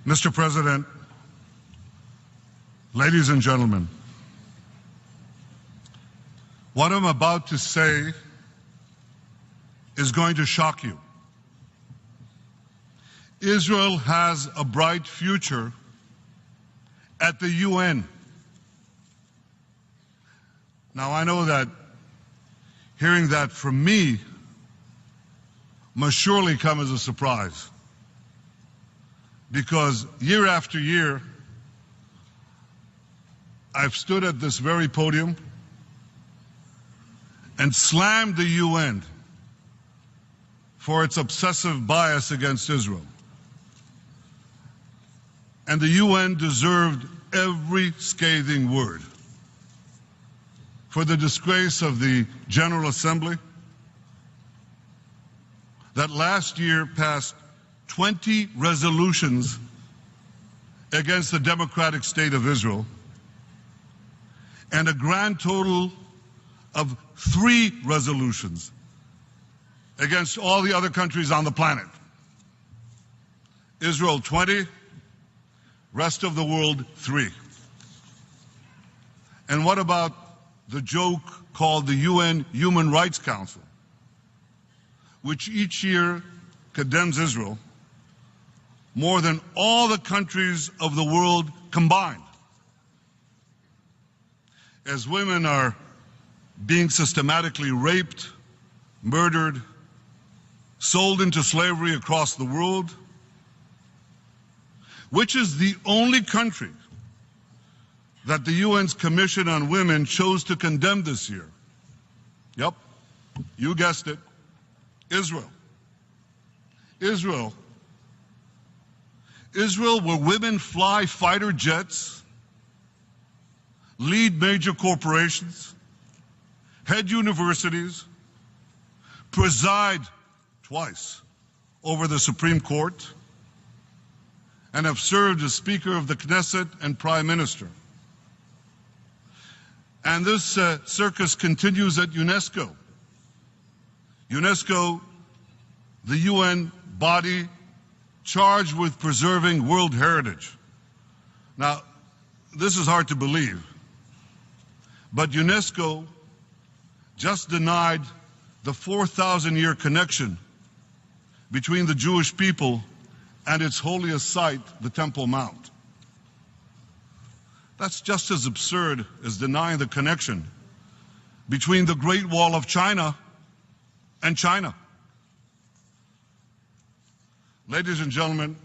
Mr. President, ladies and gentlemen, what I'm about to say is going to shock you. Israel has a bright future at the UN. Now, I know that hearing that from me must surely come as a surprise, because year after year, I've stood at this very podium and slammed the UN for its obsessive bias against Israel. And the UN deserved every scathing word for the disgrace of the General Assembly that last year passed 20 resolutions against the democratic state of Israel and a grand total of 3 resolutions against all the other countries on the planet. Israel 20, rest of the world 3. And what about the joke called the UN Human Rights Council, which each year condemns Israel more than all the countries of the world combined? As women are being systematically raped, murdered, sold into slavery across the world, which is the only country that the UN's Commission on Women chose to condemn this year? Yep, you guessed it, Israel. Israel, where women fly fighter jets, lead major corporations, head universities, preside twice over the Supreme Court, and have served as Speaker of the Knesset and Prime Minister. And this circus continues at UNESCO. UNESCO, the UN body charged with preserving world heritage. Now, this is hard to believe, but UNESCO just denied the 4,000-year connection between the Jewish people and its holiest site, the Temple Mount. That's just as absurd as denying the connection between the Great Wall of China and China. Ladies and gentlemen,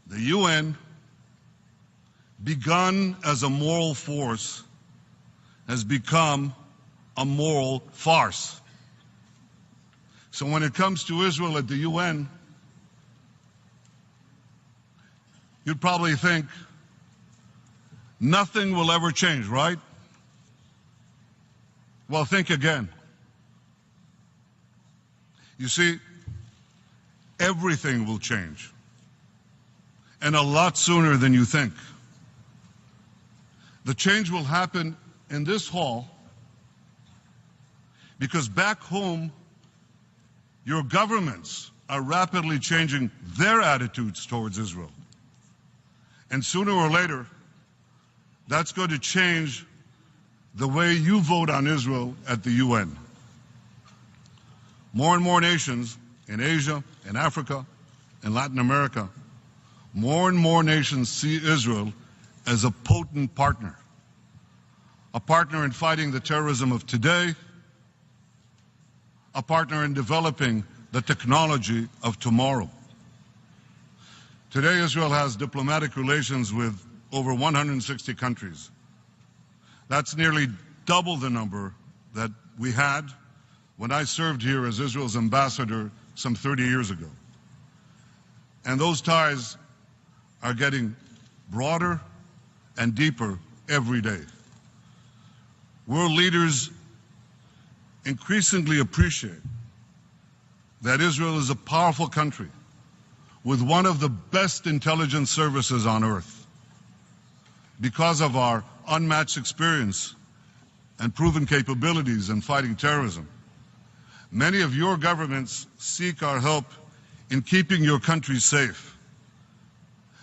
the UN, begun as a moral force, has become a moral farce. So when it comes to Israel at the UN, you'd probably think nothing will ever change, right? Well, think again. You see, everything will change, and a lot sooner than you think. The change will happen in this hall because back home, your governments are rapidly changing their attitudes towards Israel. And sooner or later, that's going to change the way you vote on Israel at the UN. More and more nations in Asia, in Africa, in Latin America, more and more nations see Israel as a potent partner. A partner in fighting the terrorism of today, a partner in developing the technology of tomorrow. Today, Israel has diplomatic relations with over 160 countries. That's nearly double the number that we had when I served here as Israel's ambassador some 30 years ago. And those ties are getting broader and deeper every day. World leaders increasingly appreciate that Israel is a powerful country with one of the best intelligence services on earth because of our unmatched experience and proven capabilities in fighting terrorism. Many of your governments seek our help in keeping your country safe,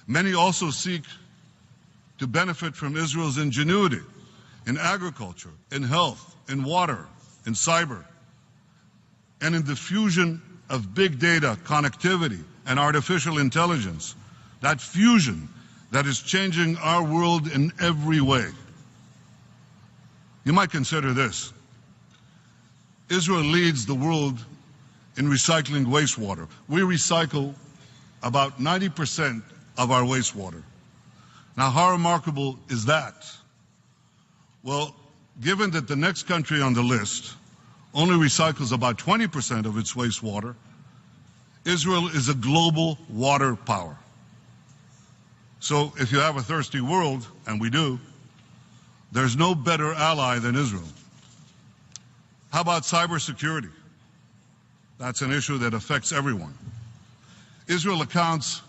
Many also seek to benefit from Israel's ingenuity in agriculture, in health, in water, in cyber, and in the fusion of big data, connectivity, and artificial intelligence. That fusion that is changing our world in every way. You might consider this. Israel leads the world in recycling wastewater. We recycle about 90% of our wastewater. Now, how remarkable is that? Well, given that the next country on the list only recycles about 20% of its wastewater, Israel is a global water power. So if you have a thirsty world, and we do, there's no better ally than Israel. How about cybersecurity? That's an issue that affects everyone. Israel accounts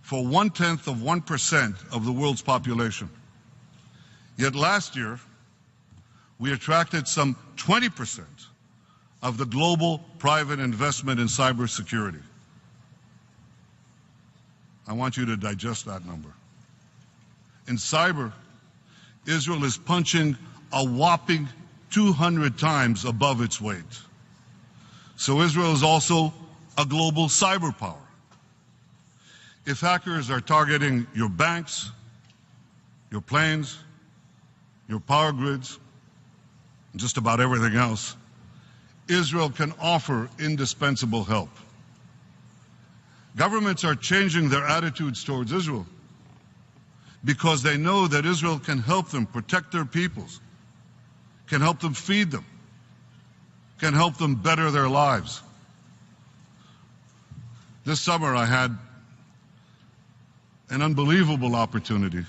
for 0.1% of the world's population. Yet last year, we attracted some 20% of the global private investment in cybersecurity. I want you to digest that number. In cyber, Israel is punching a whopping 200 times above its weight. So Israel is also a global cyber power. If hackers are targeting your banks, your planes, your power grids, and just about everything else, Israel can offer indispensable help. Governments are changing their attitudes towards Israel because they know that Israel can help them protect their peoples, can help them feed them, can help them better their lives. This summer I had an unbelievable opportunity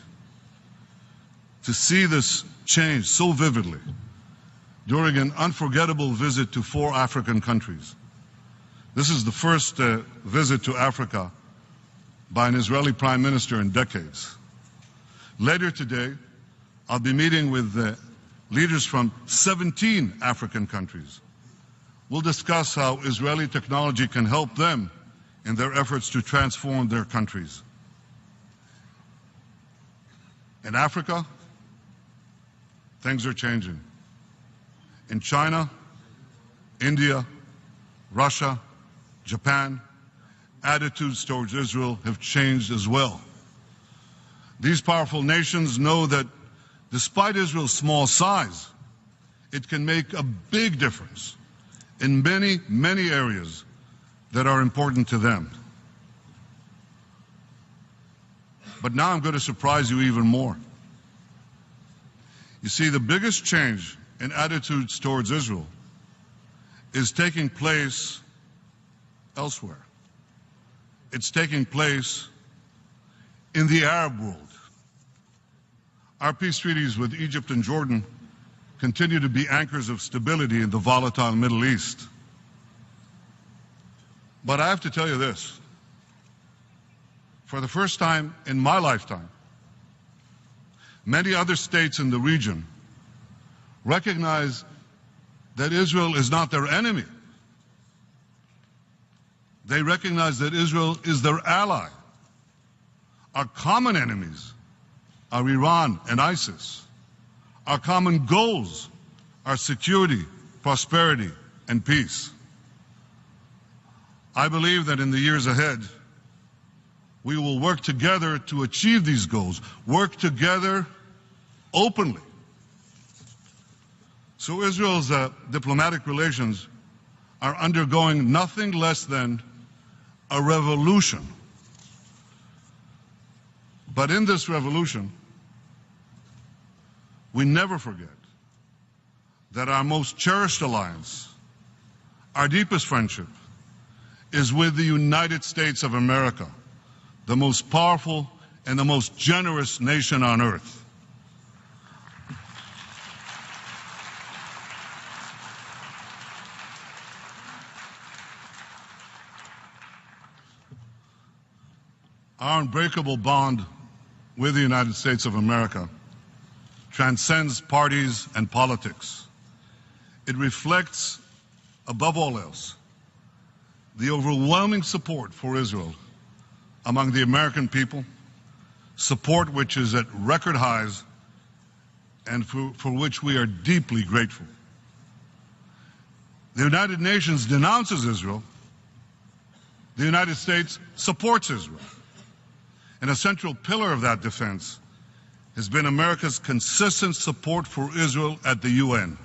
to see this change so vividly during an unforgettable visit to 4 African countries. This is the first visit to Africa by an Israeli prime minister in decades. Later today, I'll be meeting with leaders from 17 African countries. We'll discuss how Israeli technology can help them in their efforts to transform their countries. In Africa, things are changing. In China, India, Russia, Japan, attitudes towards Israel have changed as well. These powerful nations know that despite Israel's small size, it can make a big difference in many, many areas that are important to them. But now I'm going to surprise you even more. You see, the biggest change in attitudes towards Israel is taking place elsewhere. It's taking place in the Arab world. Our peace treaties with Egypt and Jordan continue to be anchors of stability in the volatile Middle East. But I have to tell you this. For the first time in my lifetime, many other states in the region recognize that Israel is not their enemy. They recognize that Israel is their ally. Our common enemies are Iran and ISIS. Our common goals are security, prosperity, and peace. I believe that in the years ahead, we will work together to achieve these goals, work together openly. So Israel's diplomatic relations are undergoing nothing less than a revolution. But in this revolution, we never forget that our most cherished alliance, our deepest friendship, is with the United States of America, the most powerful and the most generous nation on earth. Our unbreakable bond with the United States of America transcends parties and politics. It reflects, above all else, the overwhelming support for Israel among the American people support which is at record highs and for which we are deeply grateful. The United Nations denounces Israel. The United States supports Israel. And a central pillar of that defense has been America's consistent support for Israel at the UN.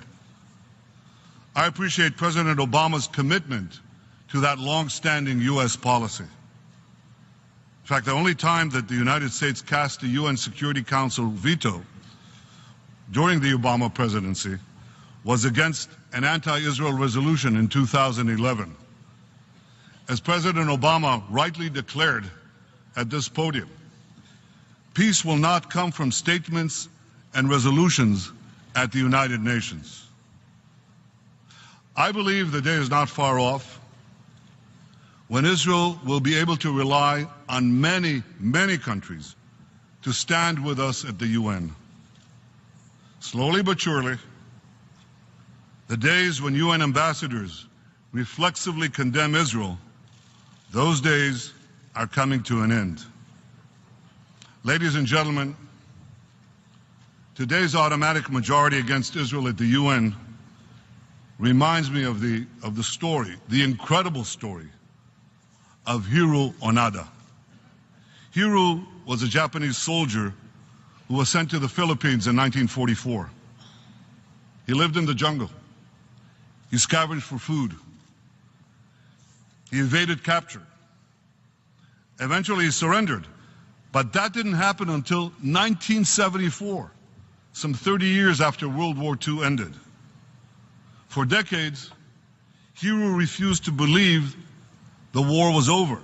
I appreciate President Obama's commitment to that long-standing U.S. policy. In fact, the only time that the United States cast a UN Security Council veto during the Obama presidency was against an anti-Israel resolution in 2011. As President Obama rightly declared at this podium, peace will not come from statements and resolutions at the United Nations. I believe the day is not far off when Israel will be able to rely on many, many countries to stand with us at the UN. Slowly but surely, the days when UN ambassadors reflexively condemn Israel, those days are coming to an end. Ladies and gentlemen, today's automatic majority against Israel at the UN reminds me of the story, the incredible story of Hiro Onoda. Hiro was a Japanese soldier who was sent to the Philippines in 1944. He lived in the jungle. He scavenged for food. He evaded capture. Eventually he surrendered, but that didn't happen until 1974, some 30 years after World War II ended. For decades, Hiro refused to believe the war was over.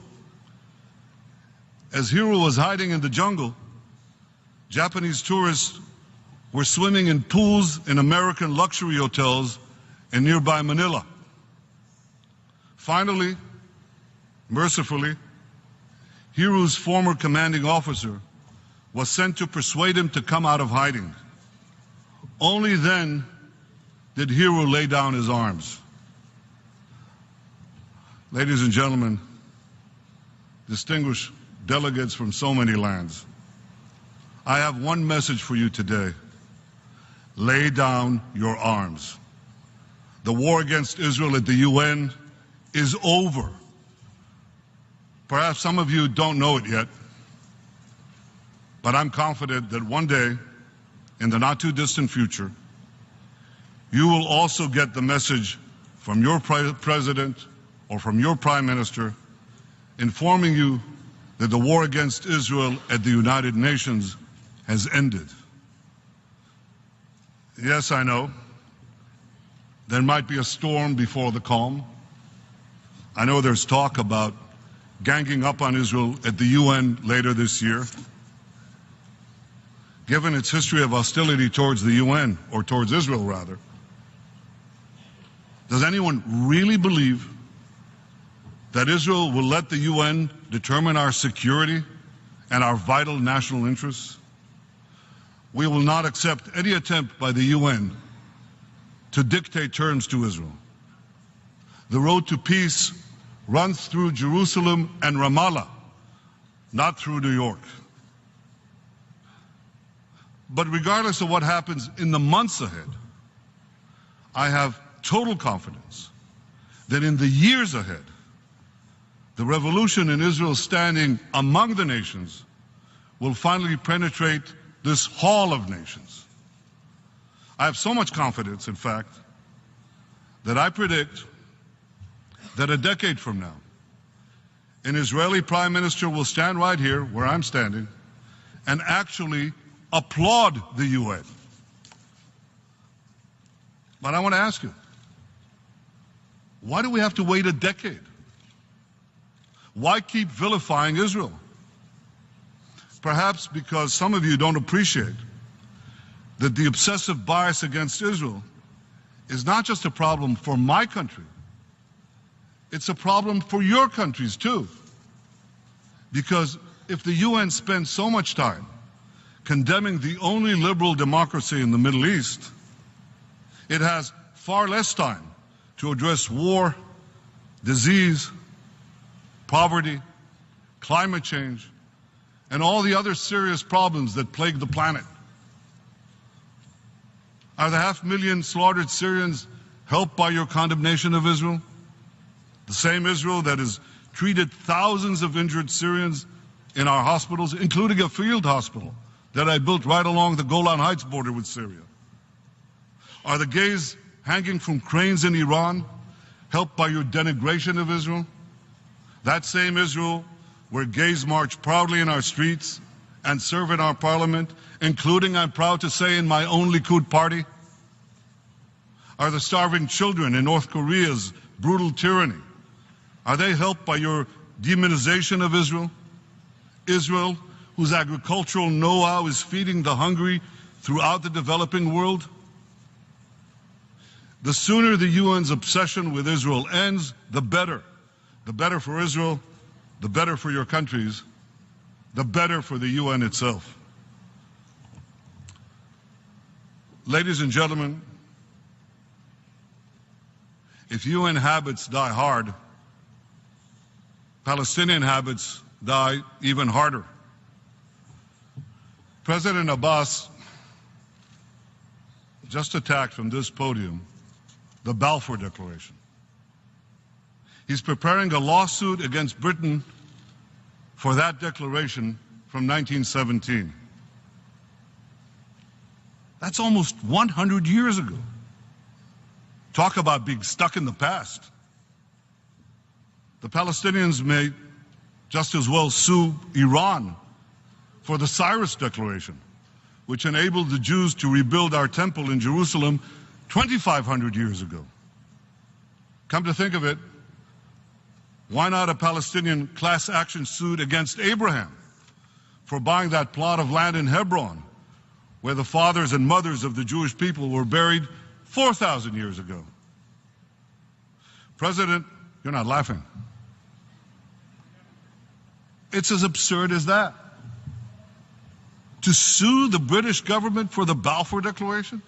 As Hiro was hiding in the jungle, Japanese tourists were swimming in pools in American luxury hotels in nearby Manila. Finally, mercifully, Hiro's former commanding officer was sent to persuade him to come out of hiding. Only then did Hiro lay down his arms. Ladies and gentlemen, distinguished delegates from so many lands, I have one message for you today. Lay down your arms. The war against Israel at the UN is over. Perhaps some of you don't know it yet, but I'm confident that one day, in the not too distant future, you will also get the message from your president or from your prime minister informing you that the war against Israel at the United Nations has ended. Yes, I know, there might be a storm before the calm. I know there's talk about ganging up on Israel at the UN later this year. Given its history of hostility towards the UN, or towards Israel rather, does anyone really believe that Israel will let the UN determine our security and our vital national interests? We will not accept any attempt by the UN to dictate terms to Israel. The road to peace runs through Jerusalem and Ramallah, not through New York. But regardless of what happens in the months ahead, I have total confidence that in the years ahead, the revolution in Israel's standing among the nations will finally penetrate this hall of nations. I have so much confidence, in fact, that I predict that a decade from now, an Israeli prime minister will stand right here where I'm standing and actually applaud the UN. But I want to ask you, why do we have to wait a decade? Why keep vilifying Israel? Perhaps because some of you don't appreciate that the obsessive bias against Israel is not just a problem for my country, it's a problem for your countries too. Because if the UN spends so much time condemning the only liberal democracy in the Middle East, it has far less time to address war, disease, poverty, climate change, and all the other serious problems that plague the planet? Are the 500,000 slaughtered Syrians helped by your condemnation of Israel? The same Israel that has treated thousands of injured Syrians in our hospitals, including a field hospital that I built right along the Golan Heights border with Syria. Are the gays hanging from cranes in Iran helped by your denigration of Israel? That same Israel where gays march proudly in our streets and serve in our parliament, including, I'm proud to say, in my own Likud party? Are the starving children in North Korea's brutal tyranny, are they helped by your demonization of Israel? Israel, whose agricultural know-how is feeding the hungry throughout the developing world? The sooner the UN's obsession with Israel ends, the better. The better for Israel, the better for your countries, the better for the UN itself. Ladies and gentlemen, if UN habits die hard, Palestinian habits die even harder. President Abbas just attacked from this podium the Balfour Declaration. He's preparing a lawsuit against Britain for that declaration from 1917. That's almost 100 years ago. Talk about being stuck in the past. The Palestinians may just as well sue Iran for the Cyrus Declaration, which enabled the Jews to rebuild our temple in Jerusalem 2,500 years ago. Come to think of it, why not a Palestinian class action suit against Abraham for buying that plot of land in Hebron, where the fathers and mothers of the Jewish people were buried 4,000 years ago? President, you're not laughing. It's as absurd as that. To sue the British government for the Balfour Declaration?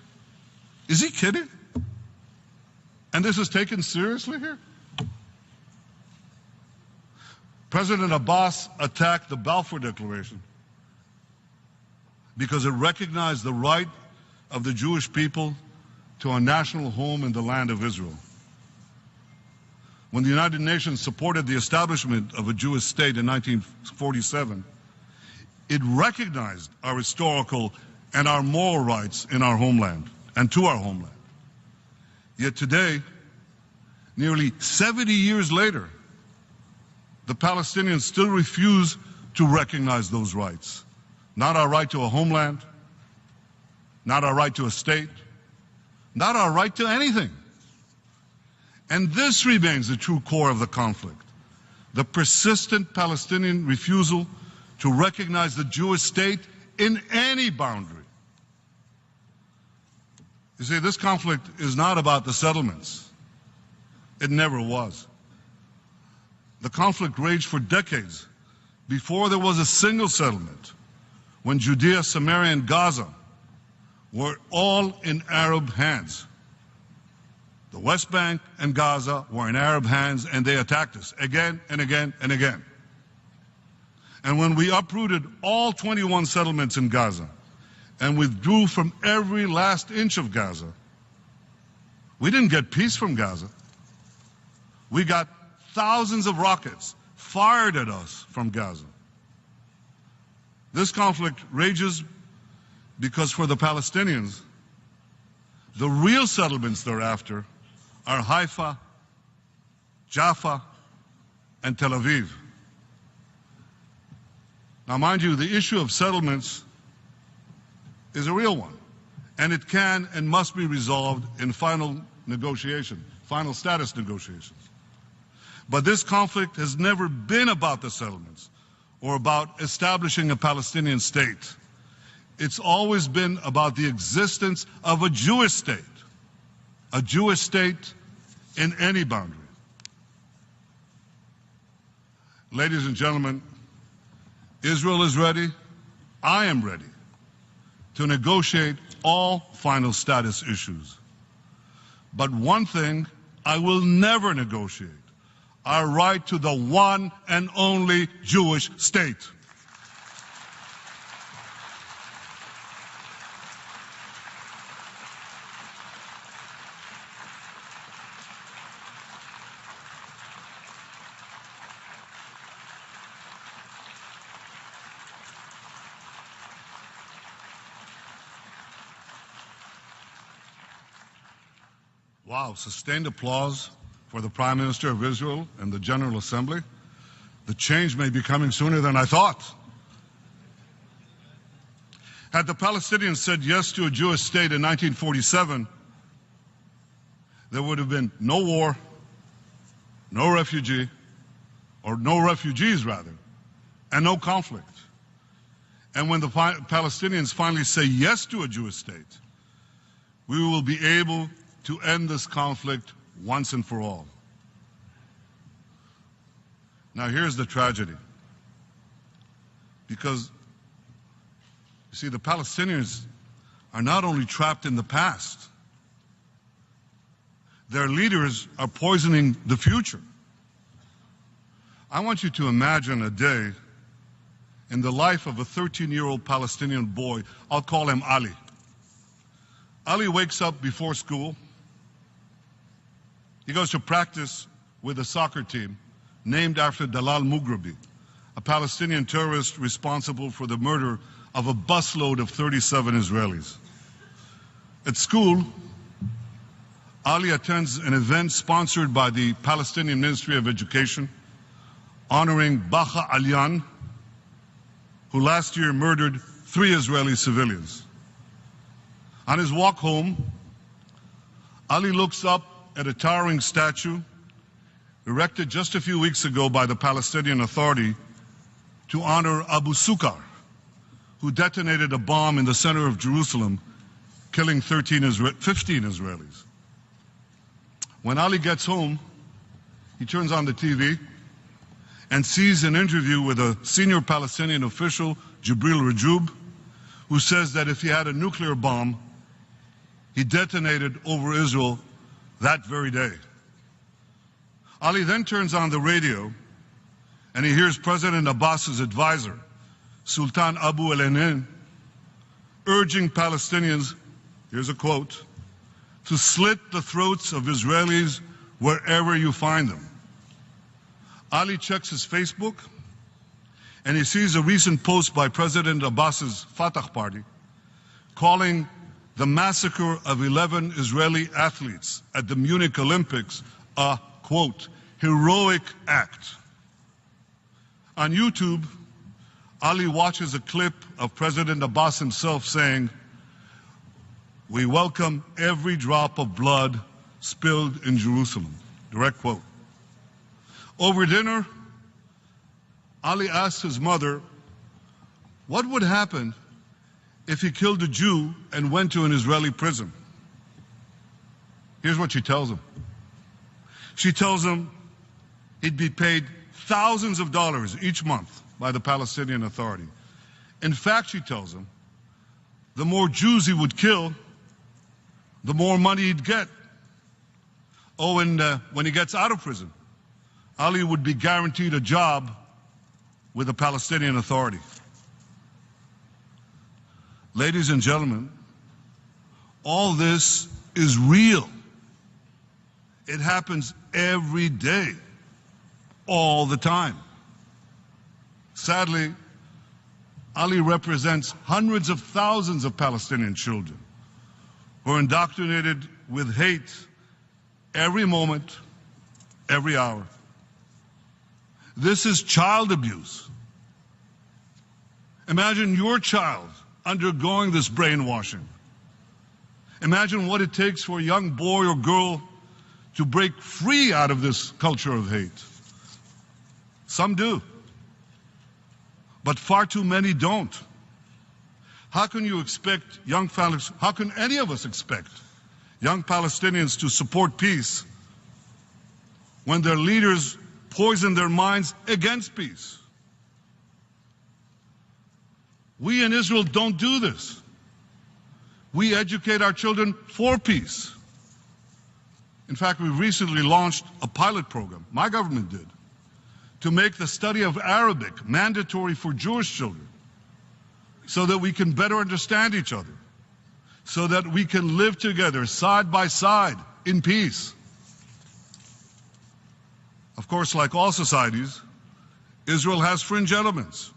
Is he kidding? And this is taken seriously here? President Abbas attacked the Balfour Declaration because it recognized the right of the Jewish people to a national home in the land of Israel. When the United Nations supported the establishment of a Jewish state in 1947, it recognized our historical and our moral rights in our homeland and to our homeland. Yet today, nearly 70 years later, the Palestinians still refuse to recognize those rights. Not our right to a homeland, not our right to a state, not our right to anything. And this remains the true core of the conflict, the persistent Palestinian refusal to recognize the Jewish state in any boundary. You see, this conflict is not about the settlements. It never was. The conflict raged for decades before there was a single settlement, when Judea, Samaria, and Gaza were all in Arab hands. The West Bank and Gaza were in Arab hands, and they attacked us again and again and again. And when we uprooted all 21 settlements in Gaza and withdrew from every last inch of Gaza, we didn't get peace from Gaza. We got thousands of rockets fired at us from Gaza. This conflict rages because for the Palestinians, the real settlements they're after are Haifa, Jaffa, and Tel Aviv. Now, mind you, the issue of settlements is a real one, and it can and must be resolved in final status negotiations. But this conflict has never been about the settlements or about establishing a Palestinian state. It's always been about the existence of a Jewish state in any boundary. Ladies and gentlemen, Israel is ready, I am ready to negotiate all final status issues. But one thing I will never negotiate: our right to the one and only Jewish state. Wow, sustained applause for the Prime Minister of Israel and the General Assembly. The change may be coming sooner than I thought. Had the Palestinians said yes to a Jewish state in 1947, there would have been no war, no refugees rather, and no conflict. And when the Palestinians finally say yes to a Jewish state, we will be able to end this conflict once and for all. Now here's the tragedy. Because, you see, the Palestinians are not only trapped in the past, their leaders are poisoning the future. I want you to imagine a day in the life of a 13-year-old Palestinian boy. I'll call him Ali. Ali wakes up before school. He goes to practice with a soccer team named after Dalal Mughrabi, a Palestinian terrorist responsible for the murder of a busload of 37 Israelis. At school, Ali attends an event sponsored by the Palestinian Ministry of Education honoring Baha Alyan, who last year murdered 3 Israeli civilians. On his walk home, Ali looks up at a towering statue erected just a few weeks ago by the Palestinian Authority to honor Abu Sukar, who detonated a bomb in the center of Jerusalem, killing 15 Israelis. When Ali gets home, he turns on the TV and sees an interview with a senior Palestinian official, Jibril Rajoub, who says that if he had a nuclear bomb, he detonated over Israel that very day. Ali then turns on the radio and he hears President Abbas's advisor, Sultan Abu el-Ainin, urging Palestinians, here's a quote, to slit the throats of Israelis wherever you find them. Ali checks his Facebook and he sees a recent post by President Abbas's Fatah party calling the massacre of 11 Israeli athletes at the Munich Olympics a, quote, heroic act. On YouTube, Ali watches a clip of President Abbas himself saying, "We welcome every drop of blood spilled in Jerusalem." Direct quote. Over dinner, Ali asked his mother, what would happen if he killed a Jew and went to an Israeli prison? Here's what she tells him. She tells him he'd be paid thousands of dollars each month by the Palestinian Authority. In fact, she tells him, the more Jews he would kill, the more money he'd get. Oh, and when he gets out of prison, Ali would be guaranteed a job with the Palestinian Authority. Ladies and gentlemen, all this is real. It happens every day, all the time. Sadly, Ali represents hundreds of thousands of Palestinian children who are indoctrinated with hate every moment, every hour. This is child abuse. Imagine your child undergoing this brainwashing. Imagine what it takes for a young boy or girl to break free out of this culture of hate. Some do, but far too many don't. How can you expect how can any of us expect young Palestinians to support peace when their leaders poison their minds against peace? We in Israel don't do this. We educate our children for peace. In fact, we recently launched a pilot program, my government did, to make the study of Arabic mandatory for Jewish children so that we can better understand each other, so that we can live together side by side in peace. Of course, like all societies, Israel has fringe elements.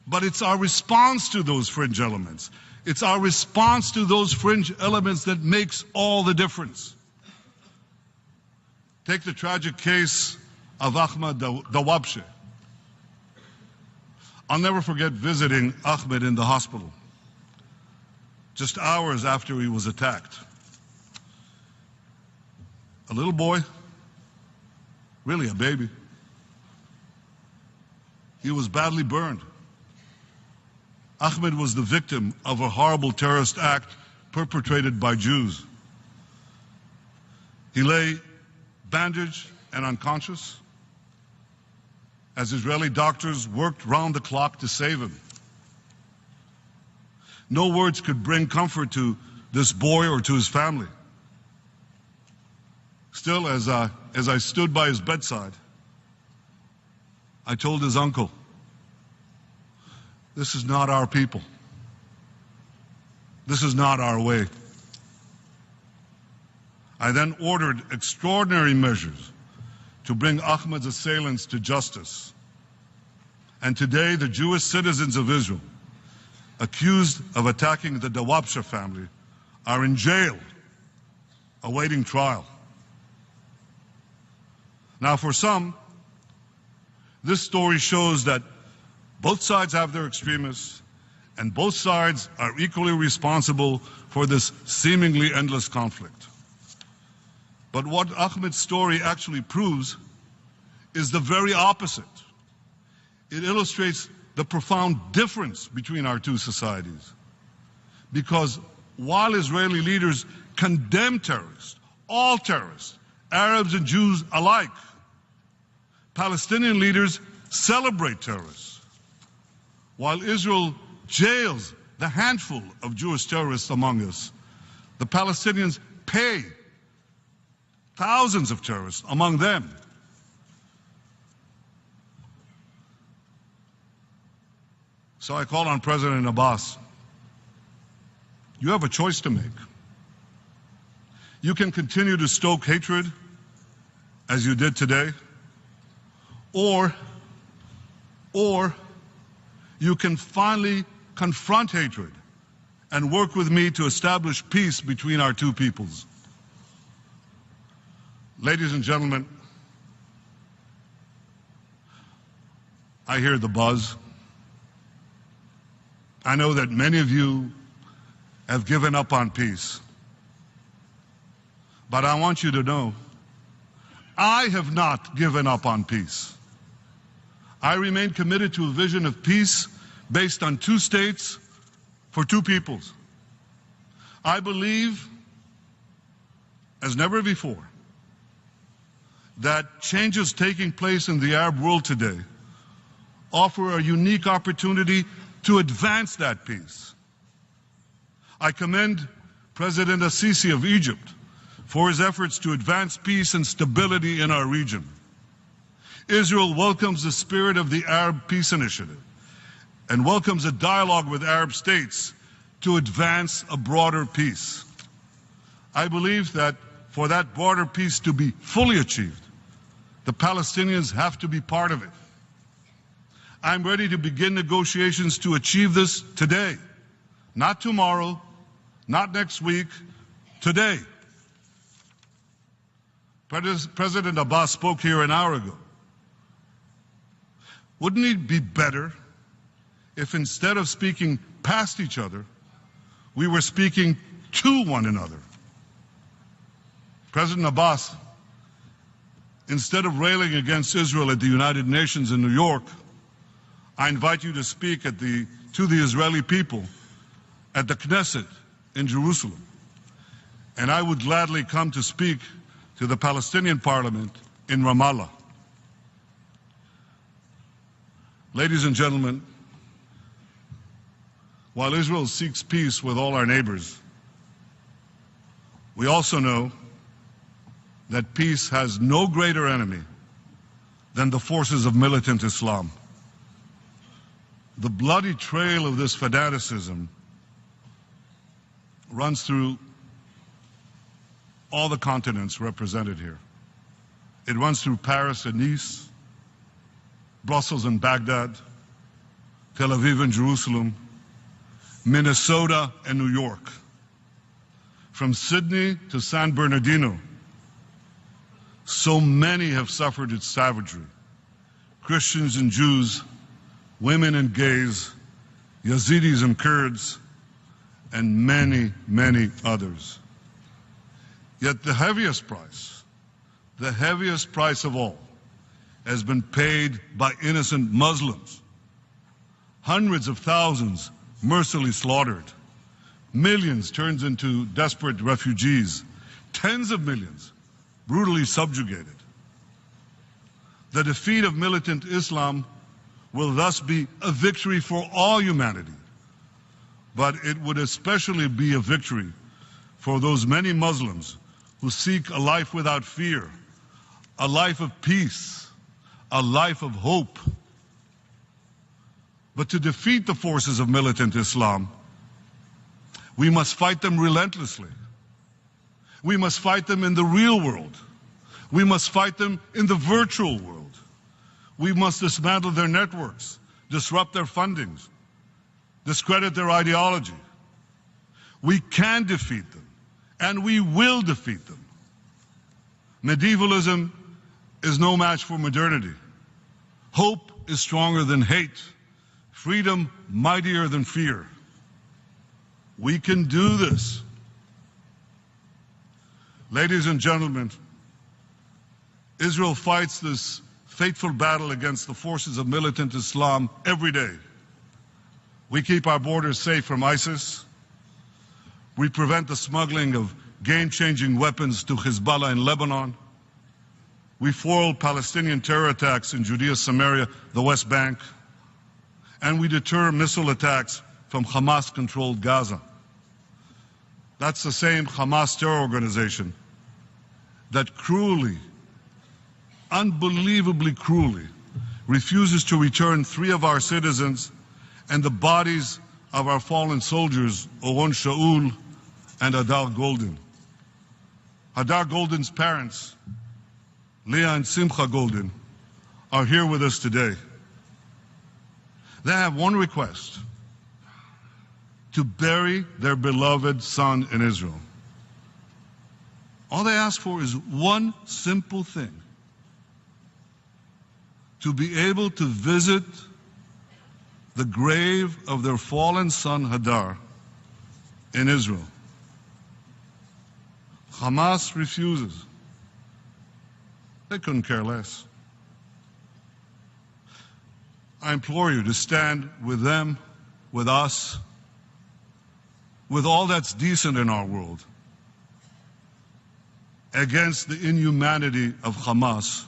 But it's our response to those fringe elements. It's our response to those fringe elements that makes all the difference. Take the tragic case of Ahmed Dawabshe. I'll never forget visiting Ahmed in the hospital, just hours after he was attacked. A little boy, really a baby. He was badly burned. Ahmed was the victim of a horrible terrorist act perpetrated by Jews. He lay bandaged and unconscious as Israeli doctors worked round the clock to save him. No words could bring comfort to this boy or to his family. Still, as I stood by his bedside, I told his uncle, "This is not our people. This is not our way." I then ordered extraordinary measures to bring Ahmed's assailants to justice. And today, the Jewish citizens of Israel, accused of attacking the Dawabshe family, are in jail, awaiting trial. Now, for some, this story shows that both sides have their extremists, and both sides are equally responsible for this seemingly endless conflict. But what Ahmed's story actually proves is the very opposite. It illustrates the profound difference between our two societies. Because while Israeli leaders condemn terrorists, all terrorists, Arabs and Jews alike, Palestinian leaders celebrate terrorists. While Israel jails the handful of Jewish terrorists among us, the Palestinians pay thousands of terrorists among them. So I call on President Abbas. You have a choice to make. You can continue to stoke hatred as you did today, or you can finally confront hatred and work with me to establish peace between our two peoples. Ladies and gentlemen, I hear the buzz. I know that many of you have given up on peace. But I want you to know, I have not given up on peace. I remain committed to a vision of peace based on two states for two peoples. I believe, as never before, that changes taking place in the Arab world today offer a unique opportunity to advance that peace. I commend President Sisi of Egypt for his efforts to advance peace and stability in our region. Israel welcomes the spirit of the Arab Peace Initiative and welcomes a dialogue with Arab states to advance a broader peace. I believe that for that broader peace to be fully achieved, the Palestinians have to be part of it. I'm ready to begin negotiations to achieve this today, not tomorrow, not next week, today. President Abbas spoke here an hour ago. Wouldn't it be better if instead of speaking past each other, we were speaking to one another? President Abbas, instead of railing against Israel at the United Nations in New York, I invite you to speak to the Israeli people at the Knesset in Jerusalem. And I would gladly come to speak to the Palestinian parliament in Ramallah. Ladies and gentlemen, while Israel seeks peace with all our neighbors, we also know that peace has no greater enemy than the forces of militant Islam. The bloody trail of this fanaticism runs through all the continents represented here. It runs through Paris and Nice, Brussels and Baghdad, Tel Aviv and Jerusalem, Minnesota and New York. From Sydney to San Bernardino, So many have suffered its savagery. Christians and Jews, women and gays, Yazidis and Kurds, and many, many others. Yet the heaviest price of all, has been paid by innocent Muslims. Hundreds of thousands mercilessly slaughtered. Millions turned into desperate refugees. Tens of millions brutally subjugated. The defeat of militant Islam will thus be a victory for all humanity. But it would especially be a victory for those many Muslims who seek a life without fear, a life of peace, a life of hope. But to defeat the forces of militant Islam, we must fight them relentlessly. We must fight them in the real world. We must fight them in the virtual world. We must dismantle their networks, disrupt their fundings, discredit their ideology. We can defeat them, and we will defeat them. Medievalism is no match for modernity. Hope is stronger than hate. Freedom mightier than fear. We can do this. Ladies and gentlemen, Israel fights this fateful battle against the forces of militant Islam every day. We keep our borders safe from ISIS. We prevent the smuggling of game-changing weapons to Hezbollah in Lebanon. We foil Palestinian terror attacks in Judea, Samaria, the West Bank. And we deter missile attacks from Hamas-controlled Gaza. That's the same Hamas terror organization that cruelly, unbelievably cruelly, refuses to return 3 of our citizens and the bodies of our fallen soldiers, Oron Shaul and Hadar Golden. Hadar Golden's parents, Leah and Simcha Golden, are here with us today. They have one request: to bury their beloved son in Israel. All they ask for is one simple thing: to be able to visit the grave of their fallen son Hadar in Israel. Hamas refuses. They couldn't care less. I implore you to stand with them, with us, with all that's decent in our world, against the inhumanity of Hamas,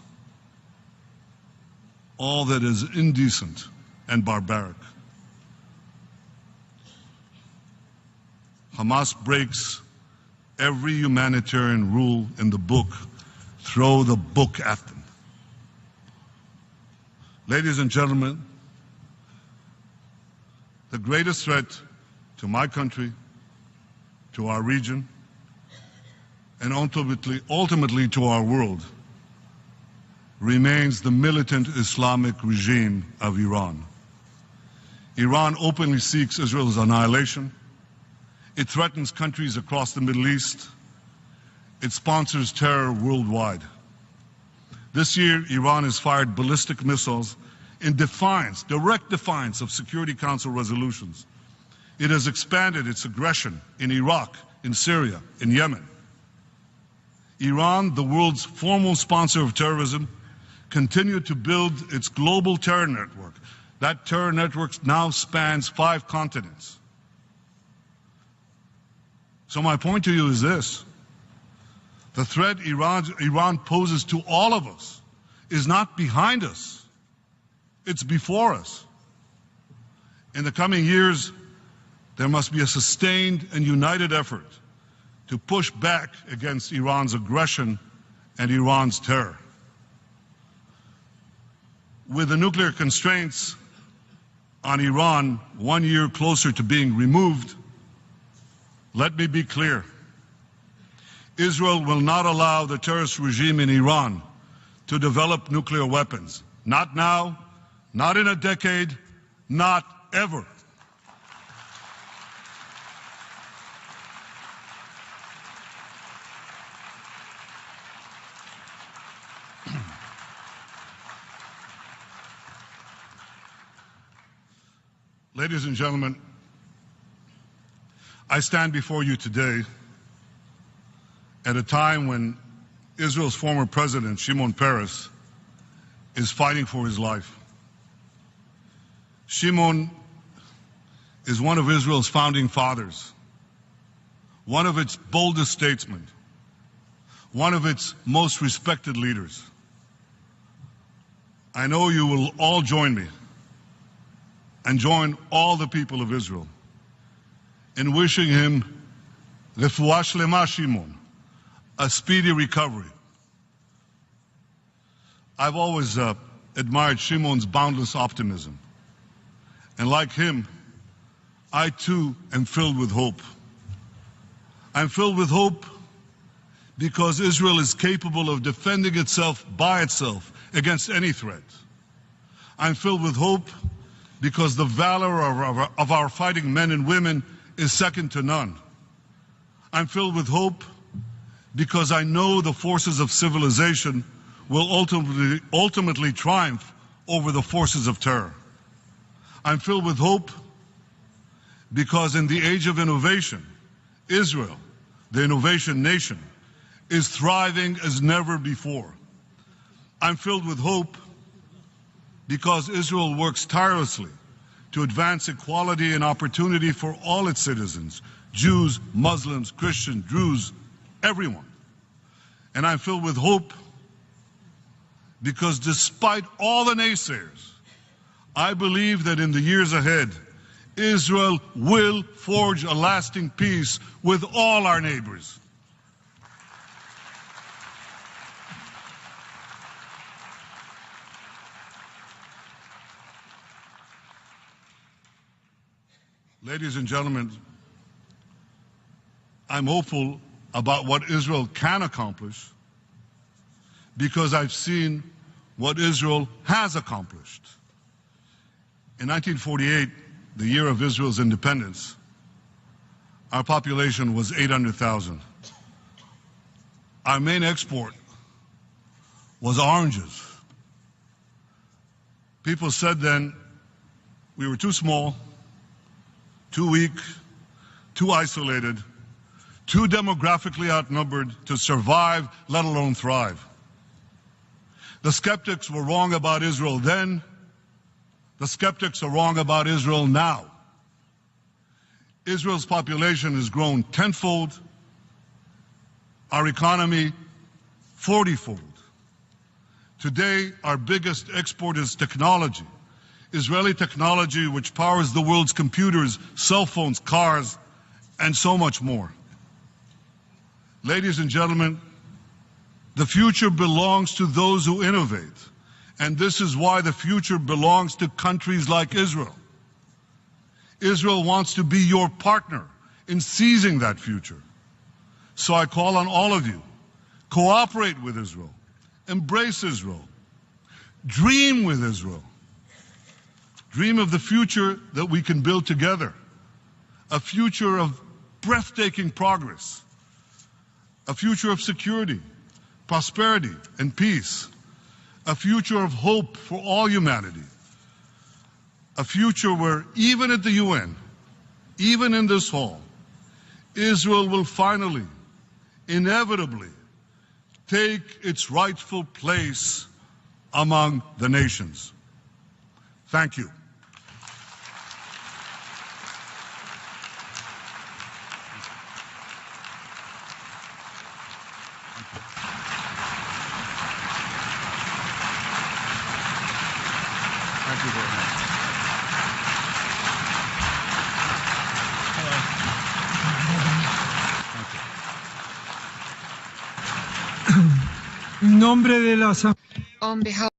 all that is indecent and barbaric. Hamas breaks every humanitarian rule in the book. Throw the book at them. Ladies and gentlemen, the greatest threat to my country, to our region, and ultimately to our world remains the militant Islamic regime of Iran. Iran openly seeks Israel's annihilation. It threatens countries across the Middle East. It sponsors terror worldwide. This year, Iran has fired ballistic missiles in defiance, direct defiance of Security Council resolutions. It has expanded its aggression in Iraq, in Syria, in Yemen. Iran, the world's foremost sponsor of terrorism, continued to build its global terror network. That terror network now spans 5 continents. So my point to you is this: the threat Iran poses to all of us is not behind us, it's before us. In the coming years, there must be a sustained and united effort to push back against Iran's aggression and Iran's terror. With the nuclear constraints on Iran 1 year closer to being removed, let me be clear. Israel will not allow the terrorist regime in Iran to develop nuclear weapons. Not now, not in a decade, not ever. Ladies and gentlemen, I stand before you today at a time when Israel's former president, Shimon Peres, is fighting for his life. Shimon is one of Israel's founding fathers, one of its boldest statesmen, one of its most respected leaders. I know you will all join me and join all the people of Israel in wishing him refuah shlema Shimon, a speedy recovery. I've always admired Shimon's boundless optimism. And like him, I too am filled with hope. I'm filled with hope because Israel is capable of defending itself by itself against any threat. I'm filled with hope because the valor of our fighting men and women is second to none. I'm filled with hope because I know the forces of civilization will ultimately triumph over the forces of terror. I'm filled with hope because in the age of innovation, Israel, the innovation nation, is thriving as never before. I'm filled with hope because Israel works tirelessly to advance equality and opportunity for all its citizens, Jews, Muslims, Christians, Druze, everyone. And I'm filled with hope because despite all the naysayers, I believe that in the years ahead, Israel will forge a lasting peace with all our neighbors. Ladies and gentlemen, I'm hopeful about what Israel can accomplish because I've seen what Israel has accomplished. In 1948, the year of Israel's independence, our population was 800,000. Our main export was oranges. People said then we were too small, too weak, too isolated, too demographically outnumbered to survive, let alone thrive. The skeptics were wrong about Israel then. The skeptics are wrong about Israel now. Israel's population has grown tenfold, our economy 40-fold. Today, our biggest export is technology. Israeli technology which powers the world's computers, cell phones, cars, and so much more. Ladies and gentlemen, the future belongs to those who innovate, and this is why the future belongs to countries like Israel. Israel wants to be your partner in seizing that future. So I call on all of you, cooperate with Israel, embrace Israel, dream with Israel. Dream of the future that we can build together, a future of breathtaking progress, a future of security, prosperity, and peace, a future of hope for all humanity, a future where even at the UN, even in this hall, Israel will finally, inevitably, take its rightful place among the nations. Thank you. Thank you very much. En nombre de la On behalf